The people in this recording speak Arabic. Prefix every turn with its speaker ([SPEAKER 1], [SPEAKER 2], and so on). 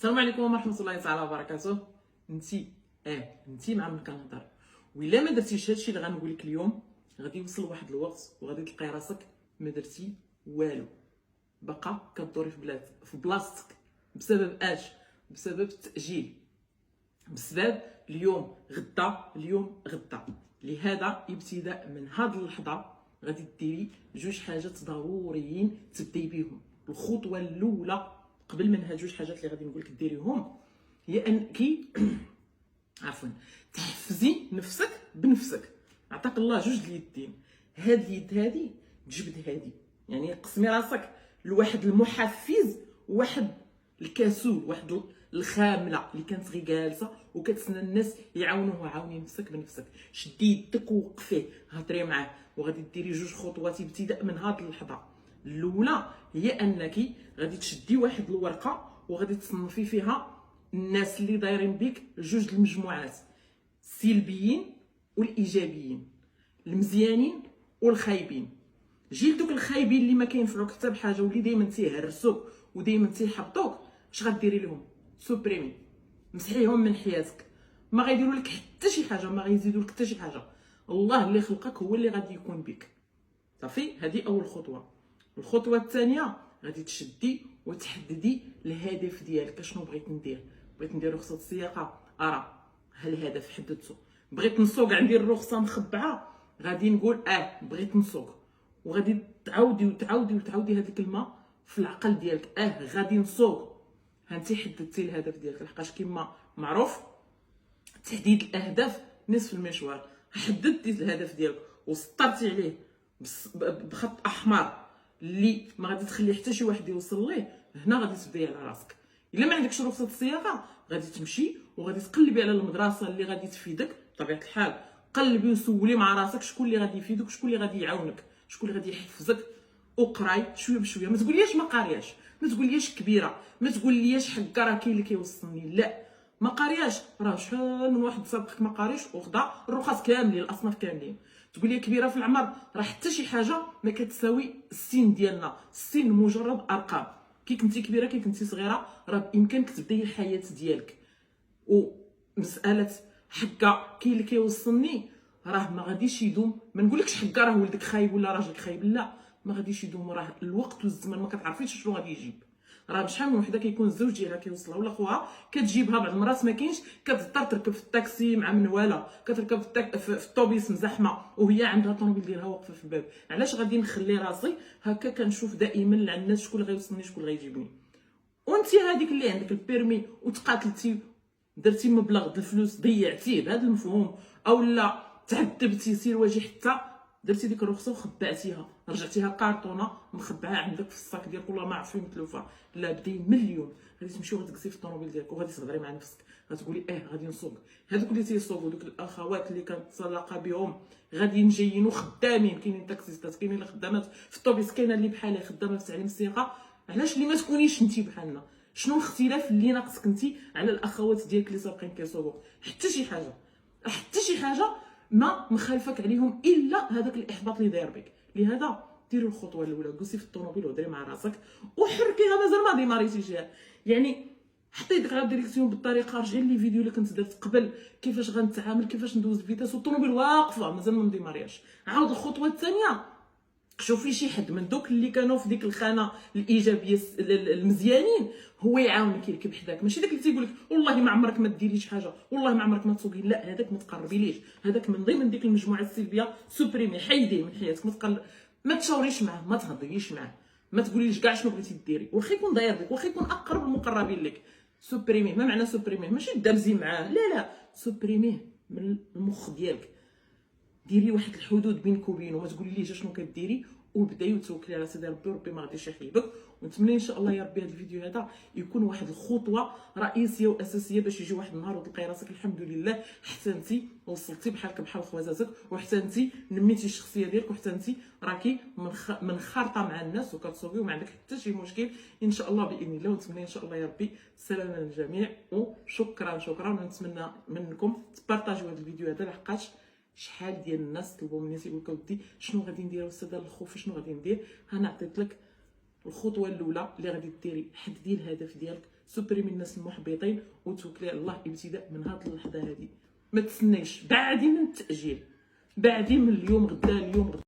[SPEAKER 1] السلام عليكم ورحمه الله تعالى وبركاته. انتي مع من كنهضر، وإلا ما درتيش هادشي اللي غنقول لك اليوم غادي يوصل واحد الوقت وغادي تلقاي راسك ما درتي والو، باقا كدوري في بلاصتك. بسبب اش؟ بسبب التاجيل، بسبب اليوم غدا. لهذا ابتداء من هاد اللحظه غادي ديري جوج حاجات ضروريين تبداي بهم. الخطوه الاولى قبل من هاد جوج حاجات اللي غادي نقول لك ديريهم هي انك تحفزي نفسك بنفسك. عطاك الله جوج اليدين، هاد اليد هادي تجبد هادي، يعني قسمي راسك لواحد المحفز وواحد الكسول، واحد الخامله اللي كانت غير جالسه وكتسنى الناس يعاونوها. عاوني نفسك بنفسك، شدي يدك ووقفيه، هضري معاه، وغادي ديري جوج خطوات ابتداء من هاد اللحظه. الاولى هي انك غادي تشدي واحد الورقه وغادي تصنفي فيها الناس اللي دايرين بك جوج المجموعات، السلبيين والايجابيين، المزيانين والخايبين. جيل دوك الخايبين اللي ما كينفعوك حتى بحاجه واللي دائما تيهرسوك ودائما تيحبطوك، اش غديري لهم؟ سوبريمي، مسحيهم من حياتك. ما غيديروا لك حتى شي حاجه، ما غيزيدوا لك حتى شي حاجه. الله اللي خلقك هو اللي غادي يكون بك. صافي، هذه اول خطوه. الخطوه الثانيه غادي تشدي وتحددي الهدف ديالك. شنو بغيت ندير؟ بغيت ندير رخصه السياقه، هل الهدف حددته؟ بغيت نسوق، عندي الرخصه مخبعه، غادي نقول بغيت نسوق. وغادي تعاودي هذه الكلمه في العقل ديالك، غادي نسوق. هانتي حددتي الهدف ديالك، لحقاش كما معروف تحديد الاهداف نصف المشوار. حددتي الهدف ديالك وسطرتي عليه بخط احمر اللي ما غادي تخلي حتى شي واحد يوصل ليه، هنا غادي تبداي على راسك. الا ما عندكش رخصه السياقه غادي تمشي وغادي تقلبي على المدرسه اللي غادي تفيدك. بطبيعه الحال قلبي وسولي مع راسك شكون اللي غادي يفيدك، شكون اللي غادي يعاونك، شكون اللي غادي يحفزك. وقراي شويه بشويه، ما تقوليش ما قارياش، ما تقوليش كبيره، ما تقوليش حكا راه كاين اللي كيوصلني. لا، ما قارياش، راه شحال من واحد سابقك ما قاريش وخدا الرخص كاملين، الاصناف كاملين. تقولي كبيره في العمر، راه حتى شي حاجه ما كتساوي السن ديالنا. السن مجرد ارقام. كي كنتي كبيره كي كنتي صغيره راه بامكانك تبداي الحياه ديالك. ومساله حكا كاين اللي كيوصلني راه ما غاديش يدوم. ما نقولكش حكا راه ولدك خايب ولا راجلك خايب، لا، ما غاديش يدوم. راه الوقت والزمن ما كتعرفيش شنو غادي يجيب. راه شحال من وحده كيكون الزوج ديالها كيوصلها ولا خوها كتجيبها بعض المرات ما كاينش، كتضطر تركب في الطاكسي مع منواله، كتركب في الطوبيس مزحمه وهي عندها الطوموبيل ديالها واقفه في الباب. علاش غادي نخلي راسي هكا كنشوف دائما لعند الناس شكون اللي غيوصلني شكون اللي غيجيبني؟ وانت هذيك اللي عندك البيرمي وتقاتلتي درتي مبلغ د الفلوس ضيعتيه بهذا المفهوم، او لا تعذبتي سير واجي حتى درتي ديك الرخصه وخبعتيها، رجعتيها كارطونه مخبعه عندك في الصاك ديالك ولا ما عرف فين متلوفه. لا، بدي مليون. غادي تمشي وغتجلسي في الطوموبيل ديالك وغادي تهضري مع نفسك، غتقولي غادي نسوق. هذوك اللي تيسوقوا دوك الاخوات اللي كنتسلق بهم غاديين جايين وخدامين، كاينين تاكسيستات، كاينين اللي خدامات في الطوبيس، كاينه اللي بحالي خدامه في تعليم السياقه. علاش اللي ما تكونيش انت بحالنا؟ شنو الاختلاف اللي ناقصك انت على الاخوات ديالك اللي سابقين كيسوقوا؟ حتى شي حاجه ما مخالفك عليهم الا هذاك الاحباط اللي داير بك. لهذا ديري الخطوه الاولى، جلسي في الطوموبيل وهضري مع راسك وحركيها مازال ما ديماريتيشيها. يعني حطي ديك لا ديريكسيون بالطريقه، رجعي لي فيديو اللي كنت درت قبل كيفاش غنتعامل، كيفاش ندوز الفيتاس والطوموبيل واقفه مازال ما ديمارياش. عاود الخطوه الثانيه، شوفي شي حد من دوك اللي كانوا في ديك الخانه الايجابيه المزيانين هو يعاونك يركب حداك، ماشي داك اللي تيقول لك والله ما عمرك ما ديريش حاجه، والله ما عمرك ما تسوقي. لا، هذاك ما تقربيليش، هذاك من ضمن ديك المجموعه السلبيه. سوبريمي، حيديه من حياتك. ما تشاوريش معاه، ما تهضريش معاه، ما تقوليش كاع شنو بغيتي ديري، واخا يكون داير بك، واخا يكون اقرب المقربين لك. سوبريميه. ما معنى سوبريميه؟ ماشي دامزي معاه، لا، سوبريميه من المخ ديالك. ديري واحد الحدود بينك وبينه، ما تقوليليش شنو كديري، وبداي وتوكلي على سيدي ربي، وربي ما غاديش يخيبك. ونتمنى ان شاء الله يا ربي هذا الفيديو هذا يكون واحد الخطوه رئيسيه واساسيه باش يجي واحد النهار وتلقاي راسك الحمد لله حسنتي، وصلتي بحالك بحال خواتاتك، وحسنتي نميتي الشخصيه ديالك، وحسنتي راكي من خارطه مع الناس وكتسوقي وما عندك حتى شي مشكل ان شاء الله باذن الله. ونتمنى ان شاء الله يا ربي السلامه للجميع، وشكرا. ونتمنى منكم تبارطاجيو هذا الفيديو هذا، لحقاش شحال ديال الناس طلبوا مني تيقول لك ودي شنو غادي ندير استاذه الخوف، شنو غادي ندير؟ انا عطيت لك الخطوه الاولى اللي غادي ديري، حددي الهدف ديالك، سوبريمي الناس المحبطين وتوكلي على الله ابتداء من هذه اللحظه هذه. ما تسنيش، بعدي من التاجيل، بعدي من اليوم غدا اليوم غدا.